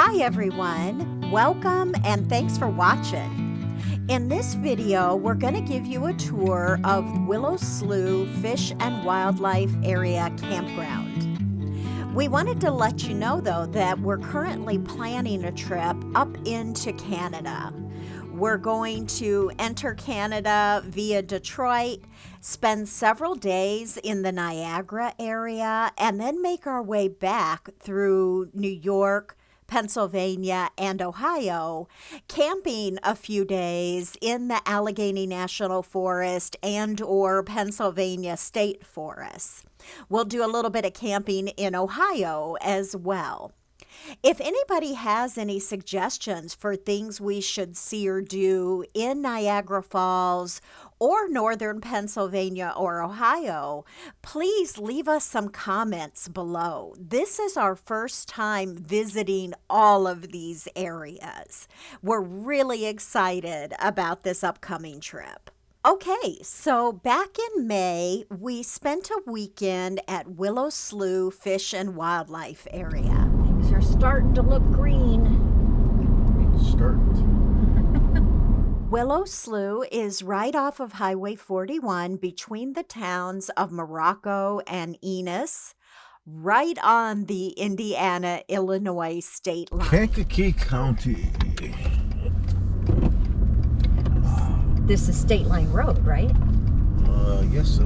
Hi everyone, welcome and thanks for watching. In this video, we're going to give you a tour of Willow Slough Fish and Wildlife Area Campground. We wanted to let you know though that we're currently planning a trip up into Canada. We're going to enter Canada via Detroit, spend several days in the Niagara area, and then make our way back through New York, Pennsylvania, and Ohio, camping a few days in the Allegheny National Forest and/or Pennsylvania State Forests. We'll do a little bit of camping in Ohio as well. If anybody has any suggestions for things we should see or do in Niagara Falls or northern Pennsylvania or Ohio, please leave us some comments below. This is our first time visiting all of these areas. We're really excited about this upcoming trip. Okay, so back in May, we spent a weekend at Willow Slough Fish and Wildlife Area. Things are starting to look green. Willow Slough is right off of Highway 41 between the towns of Morocco and Ennis, right on the Indiana-Illinois state line. Kankakee County. This is State Line Road, right? Yes, so.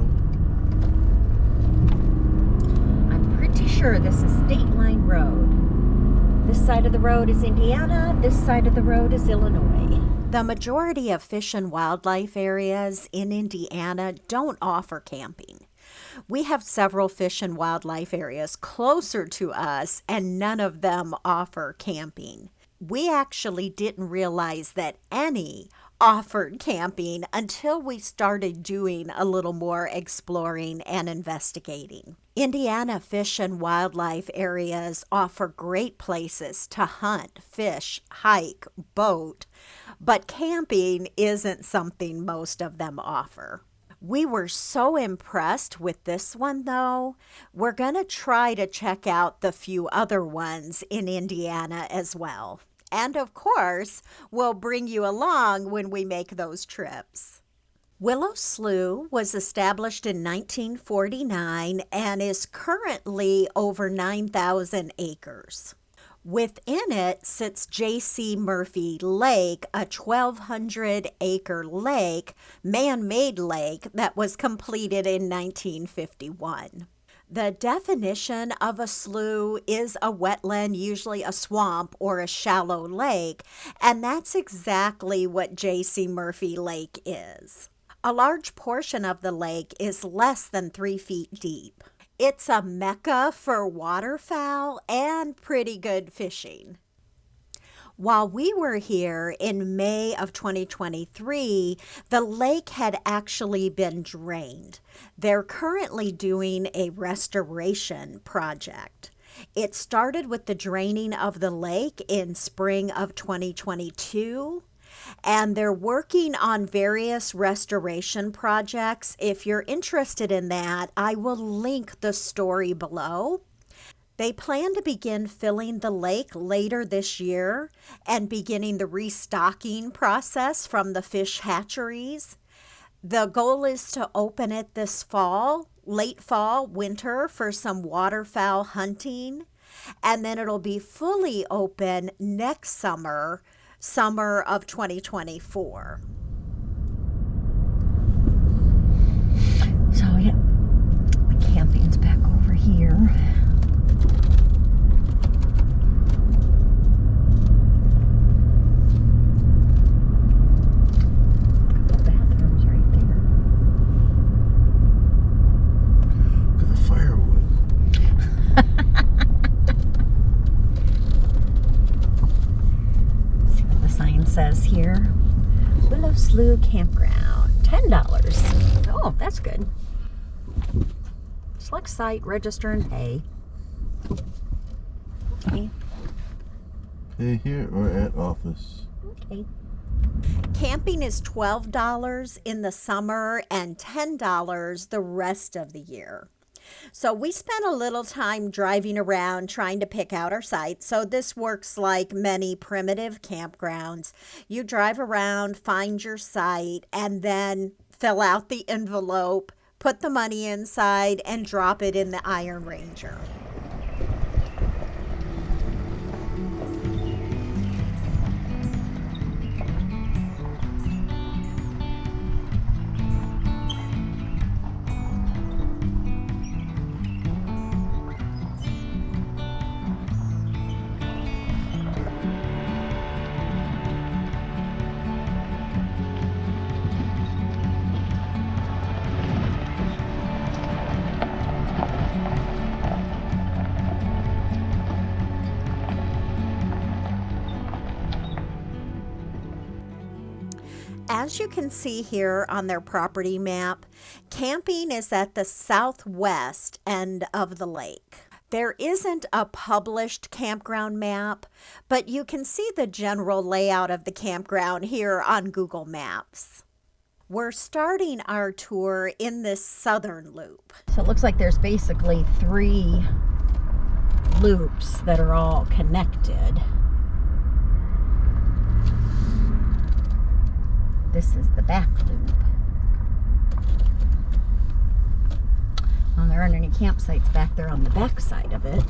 I'm pretty sure this is State Line Road. This side of the road is Indiana, this side of the road is Illinois. The majority of fish and wildlife areas in Indiana don't offer camping. We have several fish and wildlife areas closer to us, and none of them offer camping. We actually didn't realize that any offered camping until we started doing a little more exploring and investigating. Indiana fish and wildlife areas offer great places to hunt, fish, hike, boat, but camping isn't something most of them offer. We were so impressed with this one though, we're going to try to check out the few other ones in Indiana as well. And of course, we'll bring you along when we make those trips. Willow Slough was established in 1949 and is currently over 9,000 acres. Within it sits J.C. Murphy Lake, a 1,200-acre lake, man-made lake that was completed in 1951. The definition of a slough is a wetland, usually a swamp or a shallow lake, and that's exactly what J.C. Murphy Lake is. A large portion of the lake is less than 3 feet deep. It's a mecca for waterfowl and pretty good fishing. While we were here in May of 2023, the lake had actually been drained. They're currently doing a restoration project. It started with the draining of the lake in spring of 2022, and they're working on various restoration projects. If you're interested in that, I will link the story below. They plan to begin filling the lake later this year and beginning the restocking process from the fish hatcheries. The goal is to open it this fall, late fall, winter, for some waterfowl hunting, and then it'll be fully open next summer, summer of 2024. So yeah, the camping's back over here. Says here, Willow Slough Campground, $10. Oh, that's good. Select site, register, and pay. Okay. Pay here or at office. Okay. Camping is $12 in the summer and $10 the rest of the year. So we spent a little time driving around trying to pick out our site. So this works like many primitive campgrounds. You drive around, find your site, and then fill out the envelope, put the money inside, and drop it in the Iron Ranger. As you can see here on their property map, camping is at the southwest end of the lake. There isn't a published campground map, but you can see the general layout of the campground here on Google Maps. We're starting our tour in this southern loop. So it looks like there's basically 3 loops that are all connected. This is the back loop. Well, there aren't any campsites back there on the back side of it.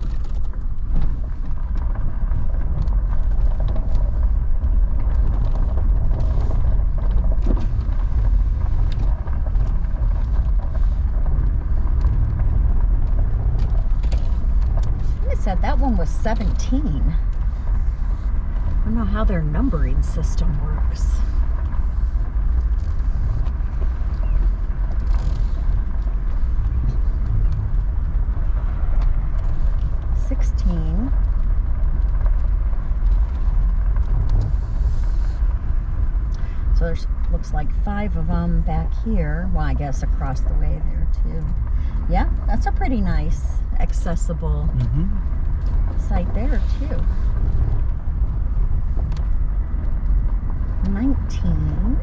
I said that one was 17. I don't know how their numbering system works. So there's looks like 5 of them back here. Well, I guess across the way there too. Yeah, that's a pretty nice, accessible site there too. 19.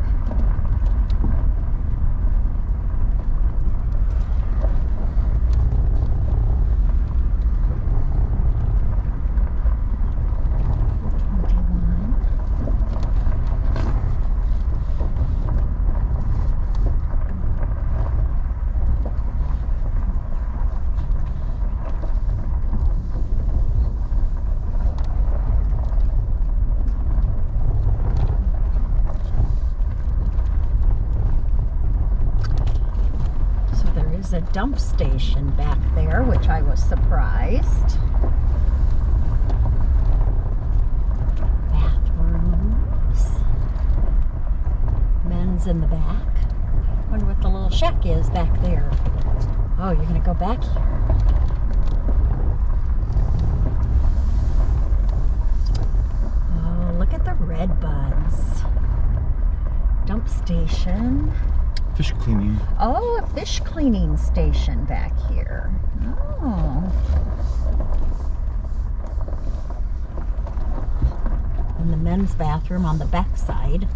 A dump station back there, which I was surprised. Bathrooms. Men's in the back. Wonder what the little shack is back there. Oh, you're gonna go back here. Oh, look at the red buds. Dump station. Fish cleaning. Oh, a fish cleaning station back here. Oh. And the men's bathroom on the back side.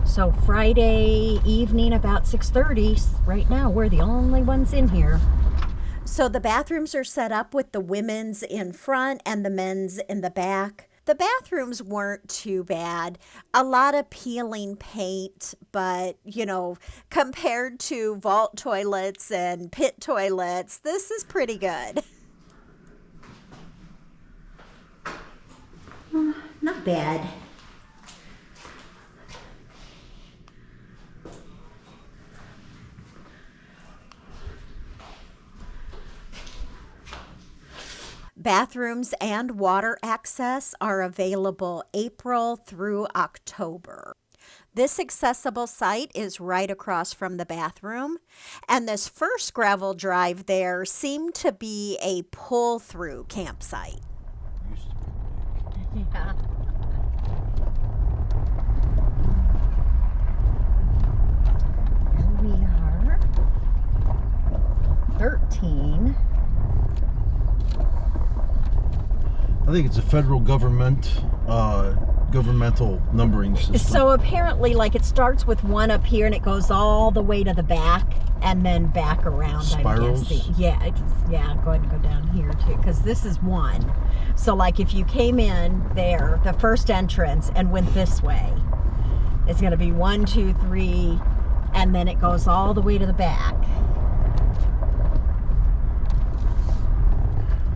So Friday evening about 6:30, right now we're the only ones in here. So the bathrooms are set up with the women's in front and the men's in the back. The bathrooms weren't too bad. A lot of peeling paint, but, you know, compared to vault toilets and pit toilets, this is pretty good. Not bad. Bathrooms and water access are available April through October. This accessible site is right across from the bathroom, and this first gravel drive there seemed to be a pull-through campsite. Yeah. Here we are. 13. I think it's a federal governmental numbering system. So apparently, like, it starts with one up here and it goes all the way to the back and then back around. Spirals? I'm guessing. Yeah, go ahead and go down here too, because this is one. So like if you came in there, the first entrance, and went this way, it's going to be 1, 2, 3, and then it goes all the way to the back.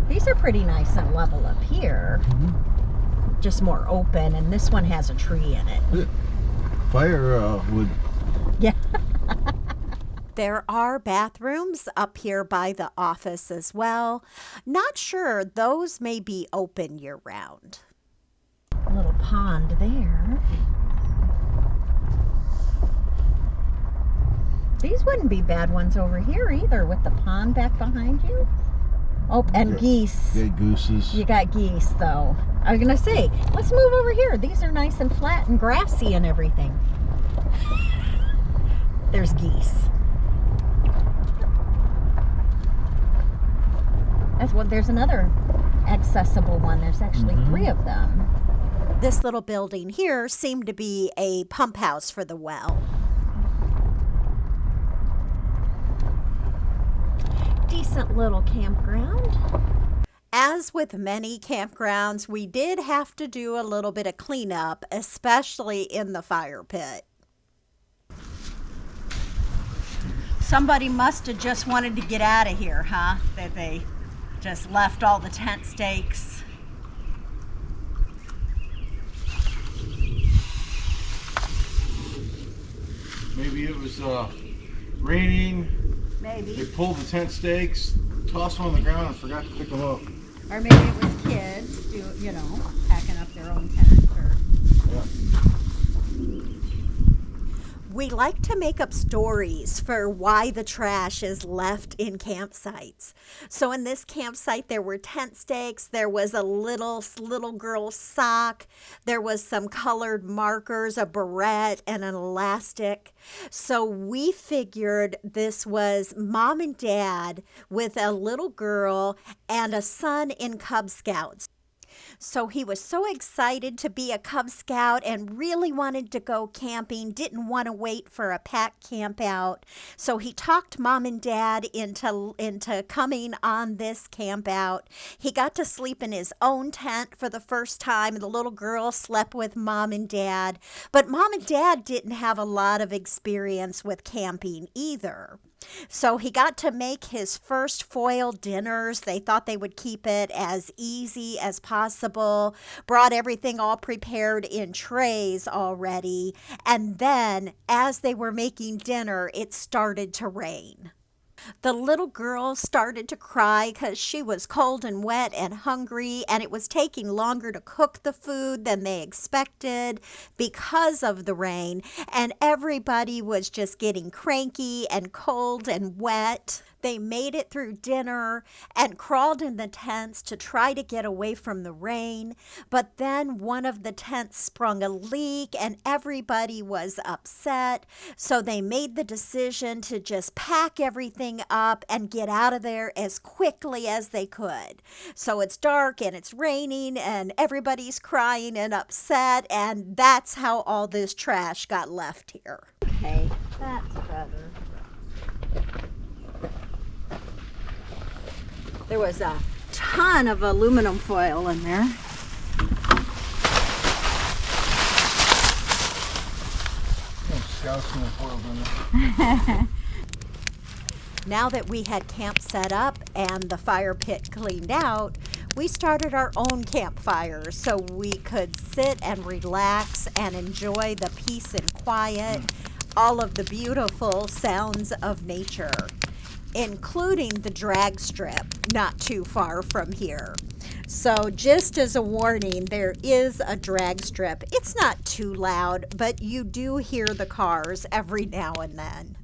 These are pretty nice and level up here. Mm-hmm. Just more open, and this one has a tree in it. Firewood. Yeah. There are bathrooms up here by the office as well. Not sure, those may be open year-round. A little pond there. These wouldn't be bad ones over here either, with the pond back behind you. Oh, and geese. Yeah, gooses. You got geese, though. I was going to say, let's move over here. These are nice and flat and grassy and everything. There's geese. There's another accessible one. There's actually 3 of them. This little building here seemed to be a pump house for the well. Decent little campground. As with many campgrounds, we did have to do a little bit of cleanup, especially in the fire pit. Somebody must have just wanted to get out of here, huh? That they just left all the tent stakes. Maybe it was raining. Maybe. They pulled the tent stakes, tossed them on the ground, and forgot to pick them up. Or maybe it was kids, packing up their own tent. Yeah. We like to make up stories for why the trash is left in campsites. So in this campsite, there were tent stakes, there was a little girl's sock, there was some colored markers, a barrette, and an elastic. So we figured this was mom and dad with a little girl and a son in Cub Scouts. So he was so excited to be a Cub Scout and really wanted to go camping, didn't want to wait for a packed camp out. So he talked mom and dad into coming on this camp out. He got to sleep in his own tent for the first time. The little girl slept with mom and dad. But mom and dad didn't have a lot of experience with camping either. So he got to make his first foil dinners. They thought they would keep it as easy as possible, brought everything all prepared in trays already. And then as they were making dinner, it started to rain. The little girl started to cry because she was cold and wet and hungry, and it was taking longer to cook the food than they expected because of the rain, and everybody was just getting cranky and cold and wet. They made it through dinner and crawled in the tents to try to get away from the rain, but then one of the tents sprung a leak and everybody was upset, so they made the decision to just pack everything up and get out of there as quickly as they could. So it's dark and it's raining and everybody's crying and upset, and that's how all this trash got left here. Okay, that's better. There was a ton of aluminum foil in there. Scouts in the foil in Now that we had camp set up and the fire pit cleaned out, we started our own campfires so we could sit and relax and enjoy the peace and quiet, all of the beautiful sounds of nature, including the drag strip not too far from here. So just as a warning, there is a drag strip. It's not too loud, but you do hear the cars every now and then.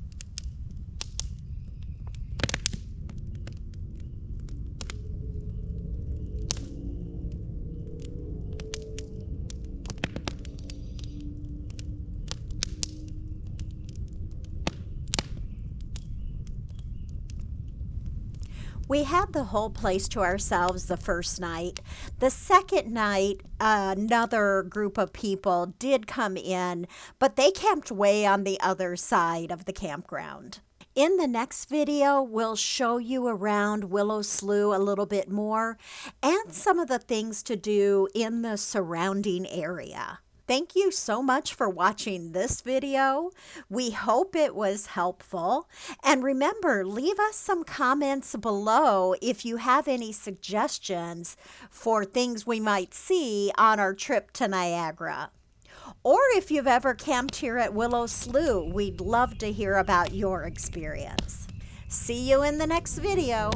We had the whole place to ourselves the first night. The second night, another group of people did come in, but they camped way on the other side of the campground. In the next video, we'll show you around Willow Slough a little bit more and some of the things to do in the surrounding area. Thank you so much for watching this video. We hope it was helpful. And remember, leave us some comments below if you have any suggestions for things we might see on our trip to Niagara. Or if you've ever camped here at Willow Slough, we'd love to hear about your experience. See you in the next video.